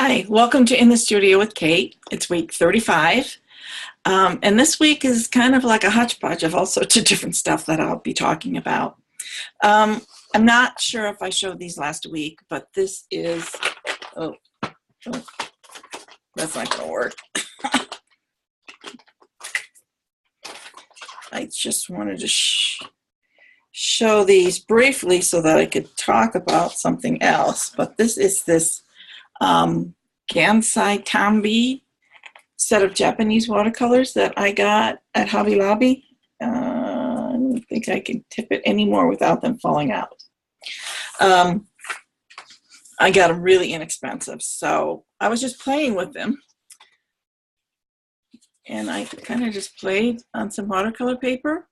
Hi, welcome to In the Studio with Kate. It's week 35. And this week is kind of like a hodgepodge of all sorts of different stuff that I'll be talking about. I'm not sure if I showed these last week, but this is, oh that's not going to work. I just wanted to show these briefly so that I could talk about something else. But this is this Gansai Tambi set of Japanese watercolors that I got at Hobby Lobby. I don't think I can tip it anymore without them falling out. I got them really inexpensive, so I was just playing with them. And I kind of just played on some watercolor paper.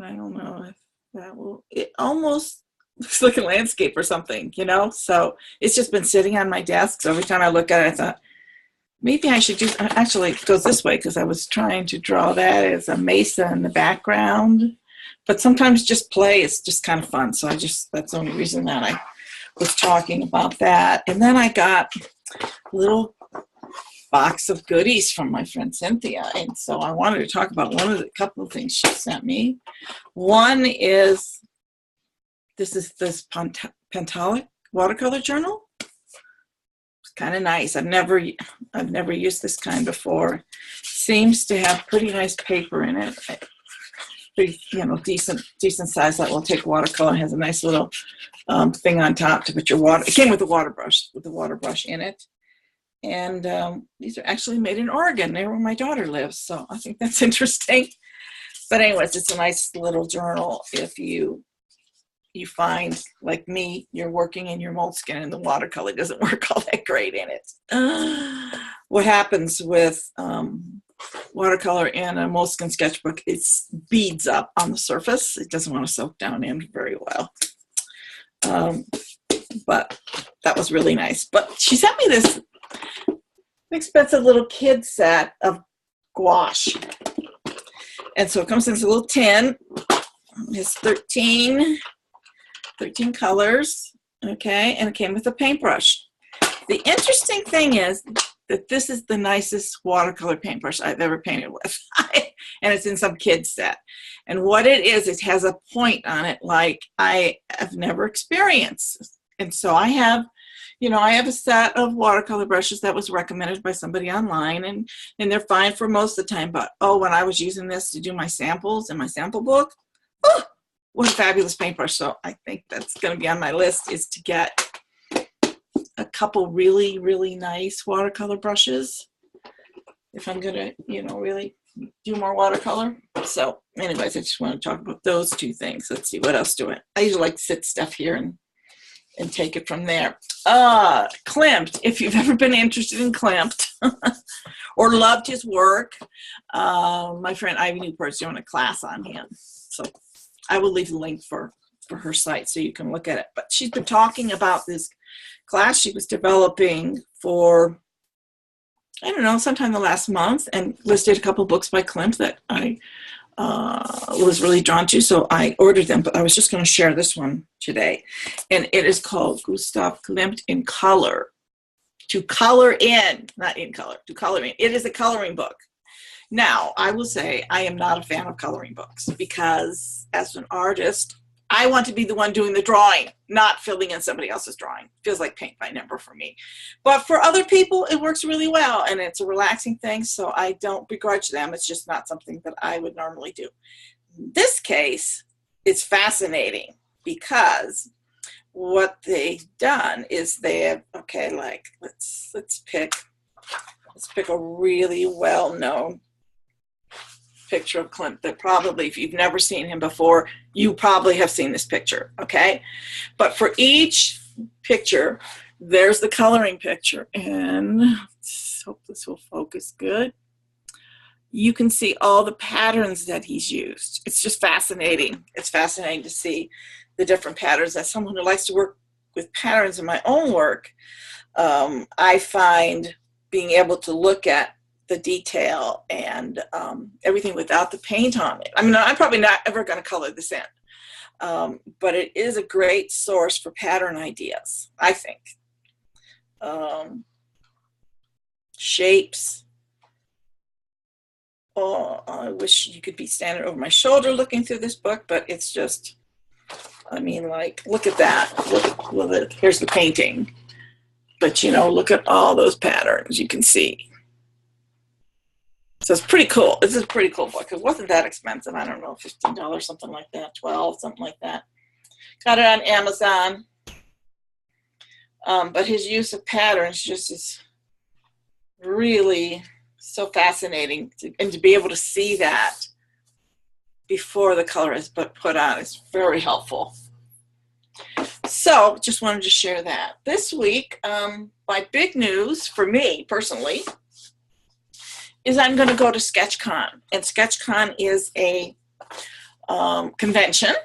I don't know if that will, it almost looks like a landscape or something, you know? So it's just been sitting on my desk. So every time I look at it, I thought, maybe I should do, actually it goes this way because I was trying to draw that as a mesa in the background. But sometimes just play is just kind of fun. So that's the only reason that I was talking about that. And then I got a little box of goodies from my friend Cynthia. And so I wanted to talk about couple of things she sent me. One is, this is this Pentalic watercolor journal. It's kind of nice. I've never used this kind before. Seems to have pretty nice paper in it. Pretty, decent size that will take watercolor. It has a nice little thing on top to put your water. It came with a water brush in it. And these are actually made in Oregon, near where my daughter lives. So I think that's interesting. But anyways, it's a nice little journal if you find, like me, you're working in your moleskin and the watercolor doesn't work all that great in it. What happens with watercolor in a moleskin sketchbook, it beads up on the surface. It doesn't want to soak down in very well. But that was really nice. But she sent me this expensive little kid set of gouache. And so it comes in this little tin. It's 13 colors, okay? And it came with a paintbrush. The interesting thing is that this is the nicest watercolor paintbrush I've ever painted with. And it's in some kid's set. And what it is, it has a point on it like I have never experienced. And so I have a set of watercolor brushes that was recommended by somebody online, and they're fine for most of the time. But, when I was using this to do my samples in my sample book, what a fabulous paintbrush. So I think that's going to be on my list, is to get a couple really, really nice watercolor brushes if I'm going to, really do more watercolor. So anyways, I just want to talk about those two things. Let's see, what else do I usually like to sit stuff here and take it from there. Klimt, if you've ever been interested in Klimt or loved his work, my friend Ivy Newport's doing a class on him. So I will leave the link for her site so you can look at it. But she's been talking about this class she was developing for, I don't know, sometime the last month, and listed a couple books by Klimt that I was really drawn to, so I ordered them, but I was just going to share this one today. And it is called Gustav Klimt in Color. To color in, not in color, to color in. It is a coloring book. Now, I will say I am not a fan of coloring books because as an artist, I want to be the one doing the drawing, not filling in somebody else's drawing. Feels like paint by number for me. But for other people, it works really well, and it's a relaxing thing, so I don't begrudge them. It's just not something that I would normally do. In this case, it's fascinating because what they've done is they have, let's pick a really well-known picture of Klimt that probably, if you've never seen him before, you probably have seen this picture, okay? But for each picture, there's the coloring picture, and let's hope this will focus good. You can see all the patterns that he's used. It's just fascinating. It's fascinating to see the different patterns. As someone who likes to work with patterns in my own work, I find being able to look at the detail and everything without the paint on it. I mean, I'm probably not ever going to color this in, but it is a great source for pattern ideas, I think. shapes. Oh, I wish you could be standing over my shoulder looking through this book, but it's just, I mean, like, look at that. Look, here's the painting. But, you know, look at all those patterns you can see. So it's pretty cool. This is a pretty cool book. It wasn't that expensive. I don't know, $15, something like that, $12, something like that. Got it on Amazon. But his use of patterns just is really so fascinating. And to be able to see that before the color is put on is very helpful. So just wanted to share that. This week, my big news for me personally is I'm going to go to Sketchkon. And Sketchkon is a convention,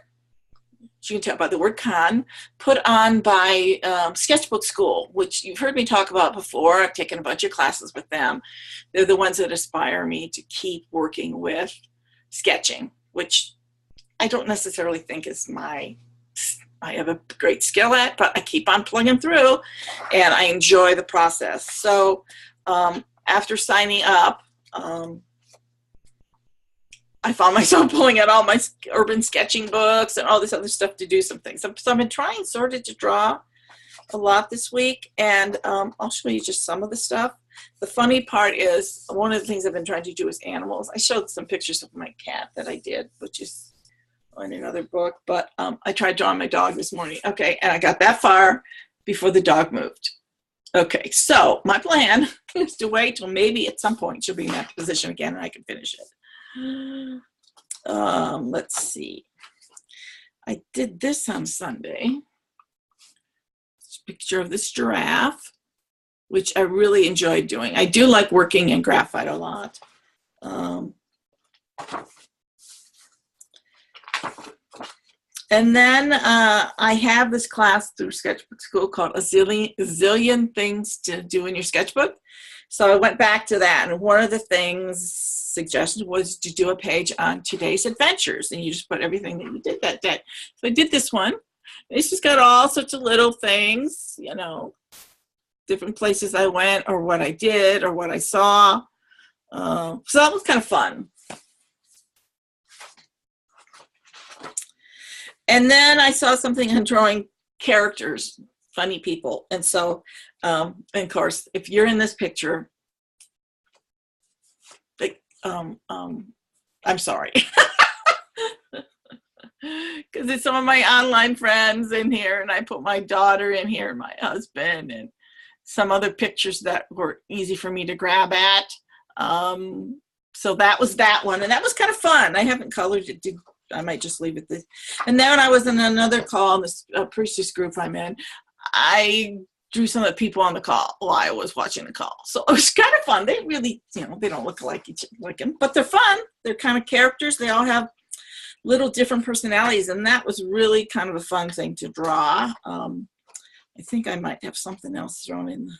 as you can tell by the word con, put on by Sketchbook School, which you've heard me talk about before. I've taken a bunch of classes with them. They're the ones that inspire me to keep working with sketching, which I don't necessarily think is I have a great skill at, but I keep on plugging through and I enjoy the process. So after signing up, I found myself pulling out all my urban sketching books and all this other stuff to do some things. So I've been trying sort of to draw a lot this week, and I'll show you just some of the stuff. The funny part is one of the things I've been trying to do is animals. I showed some pictures of my cat that I did, which is in another book, but I tried drawing my dog this morning. Okay, and I got that far before the dog moved. Okay, so my plan is to wait till maybe at some point she'll be in that position again and I can finish it. Let's see. I did this on Sunday. It's a picture of this giraffe, which I really enjoyed doing. I do like working in graphite a lot. And then I have this class through Sketchbook School called a zillion things to do in your sketchbook. So I went back to that, and one of the things suggested was to do a page on today's adventures, and you just put everything that you did that day. So I did this one. It's just got all sorts of little things, you know, different places I went or what I did or what I saw. So that was kind of fun. And then I saw something on drawing characters, funny people. And so, and of course, if you're in this picture, like, I'm sorry. Because it's some of my online friends in here, and I put my daughter in here, and my husband, and some other pictures that were easy for me to grab at. So that was that one, and that was kind of fun. I haven't colored it. I might just leave it this. And then when I was in another call in this priestess group I'm in, I drew some of the people on the call while I was watching the call. So it was kind of fun. They really, you know, they don't look like each other, but they're fun. They're kind of characters. They all have little different personalities, and that was really kind of a fun thing to draw. I think I might have something else thrown in.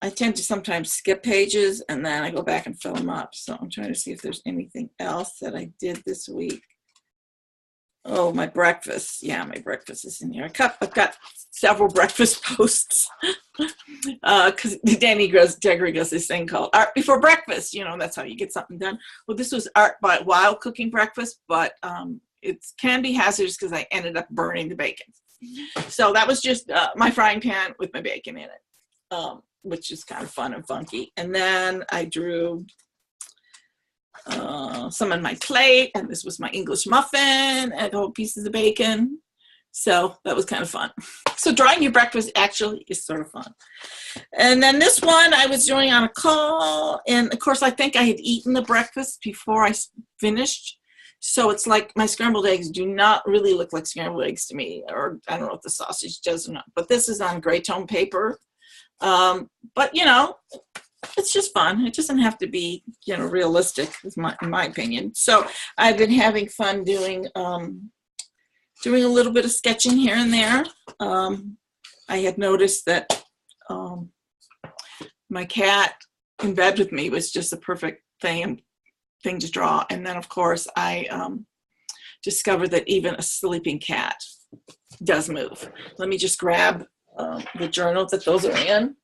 I tend to sometimes skip pages and then I go back and fill them up. So I'm trying to see if there's anything else that I did this week. Oh, my breakfast. Yeah, my breakfast is in here. I've got several breakfast posts because Danny Gregory does this thing called Art Before Breakfast. You know, that's how you get something done. Well, this was art by while cooking breakfast, but it can be hazardous because I ended up burning the bacon. So that was just my frying pan with my bacon in it. Which is kind of fun and funky. And then I drew some on my plate, and this was my English muffin and a couple pieces of bacon. So that was kind of fun. So drawing your breakfast actually is sort of fun. And then this one I was doing on a call, and of course I think I had eaten the breakfast before I finished. So it's like my scrambled eggs do not really look like scrambled eggs to me, or I don't know if the sausage does or not, but this is on gray tone paper. But you know, it's just fun. It doesn't have to be, you know, realistic, in my opinion. So I've been having fun doing a little bit of sketching here and there. I had noticed that my cat in bed with me was just the perfect thing to draw. And then of course I discovered that even a sleeping cat does move. Let me just grab the journal that those are in.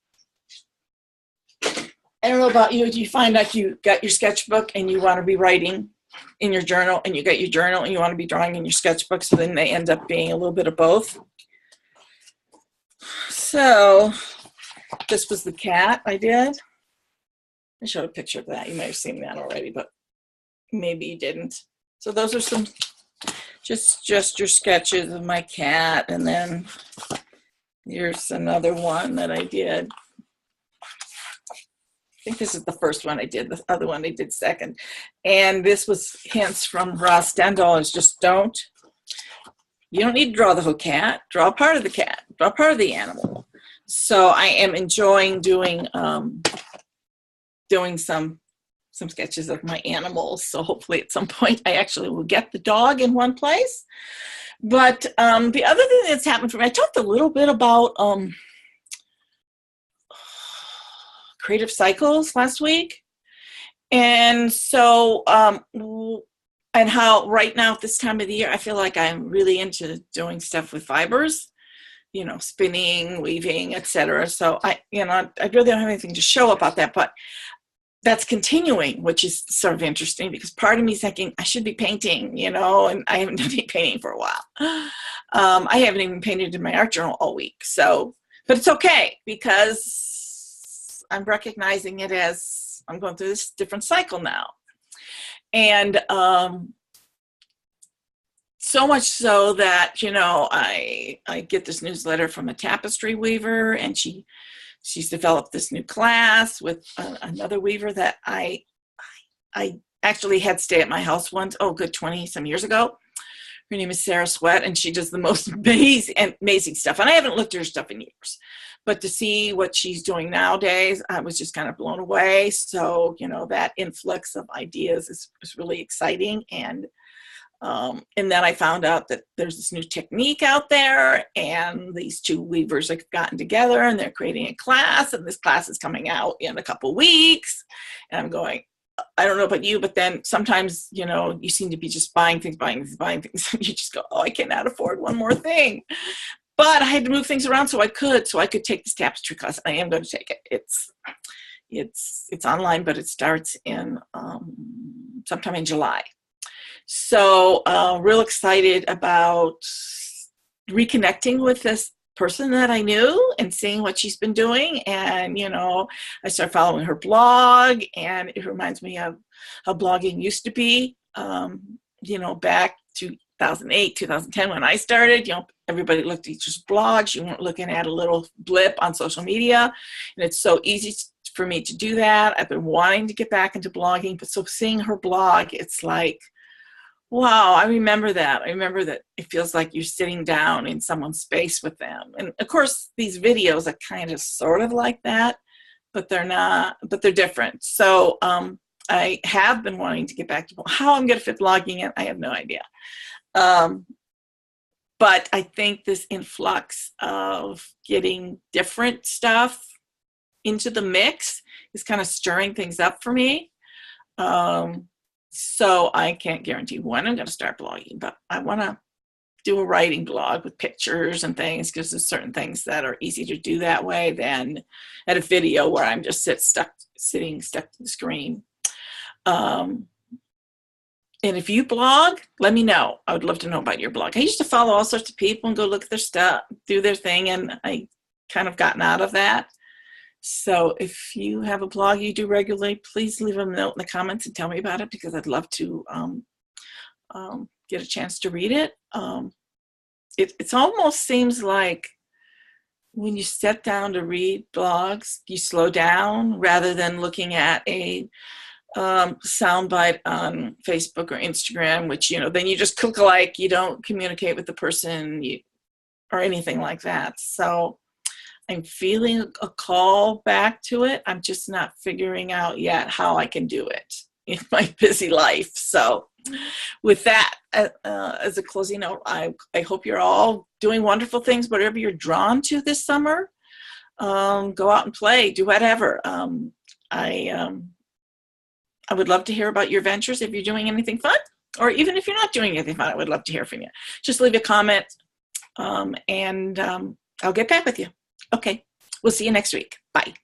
I don't know about you. Do you find like you got your sketchbook and you want to be writing in your journal, and you got your journal and you want to be drawing in your sketchbook, so then they end up being a little bit of both? So this was the cat I did. I showed a picture of that. You might have seen that already, but maybe you didn't. So those are some just your sketches of my cat, and then here's another one that I did. I think this is the first one I did. The other one I did second. And this was hints from Ross Stendhal. Is just you don't need to draw the whole cat. Draw part of the cat. Draw part of the animal. So I am enjoying doing some sketches of my animals. So hopefully at some point I actually will get the dog in one place. But the other thing that's happened for me, I talked a little bit about creative cycles last week. And so, and how right now at this time of the year, I feel like I'm really into doing stuff with fibers, you know, spinning, weaving, etc. So I really don't have anything to show about that, but that's continuing, which is sort of interesting because part of me is thinking I should be painting, you know, and I haven't done any painting for a while. I haven't even painted in my art journal all week. So, but it's okay because I'm recognizing it as I'm going through this different cycle now. And so much so that, you know, I get this newsletter from a tapestry weaver, and she's developed this new class with another weaver that I actually had stay at my house once, good 20 some years ago. Her name is Sarah Sweat, and she does the most amazing stuff. And I haven't looked at her stuff in years, but to see what she's doing nowadays, I was just kind of blown away. So, you know, that influx of ideas is really exciting. And then I found out that there's this new technique out there, and these two weavers have gotten together and they're creating a class, and this class is coming out in a couple weeks. And I'm going, I don't know about you, but then sometimes, you know, you seem to be just buying things. You just go, I cannot afford one more thing. But I had to move things around so I could take this tapestry class. I am going to take it. It's online, but it starts in sometime in July. So real excited about reconnecting with this person that I knew and seeing what she's been doing. And, you know, I started following her blog, and it reminds me of how blogging used to be, you know, back 2008, 2010 when I started. You know, everybody looked at each other's blogs. You weren't looking at a little blip on social media. And it's so easy for me to do that. I've been wanting to get back into blogging, but so seeing her blog, it's like, wow, I remember that. I remember that it feels like you're sitting down in someone's space with them. And of course, these videos are kind of sort of like that, but they're not, but they're different. So I have been wanting to get back to how I'm going to fit blogging in. I have no idea. But I think this influx of getting different stuff into the mix is kind of stirring things up for me. So I can't guarantee when I'm going to start blogging, but I want to do a writing blog with pictures and things, because there's certain things that are easy to do that way than at a video where I'm just stuck to the screen. And if you blog, let me know. I would love to know about your blog. I used to follow all sorts of people and go look at their stuff, do their thing, and I kind of gotten out of that. So if you have a blog you do regularly, please leave a note in the comments and tell me about it, because I'd love to get a chance to read it. It almost seems like when you sit down to read blogs, you slow down rather than looking at a soundbite on Facebook or Instagram, which, you know, then you just click a like, you don't communicate with the person or anything like that. So I'm feeling a call back to it. I'm just not figuring out yet how I can do it in my busy life. So with that, as a closing note, I hope you're all doing wonderful things, whatever you're drawn to this summer. Go out and play, do whatever. I would love to hear about your ventures if you're doing anything fun, or even if you're not doing anything fun, I would love to hear from you. Just leave a comment, and I'll get back with you. Okay, we'll see you next week. Bye.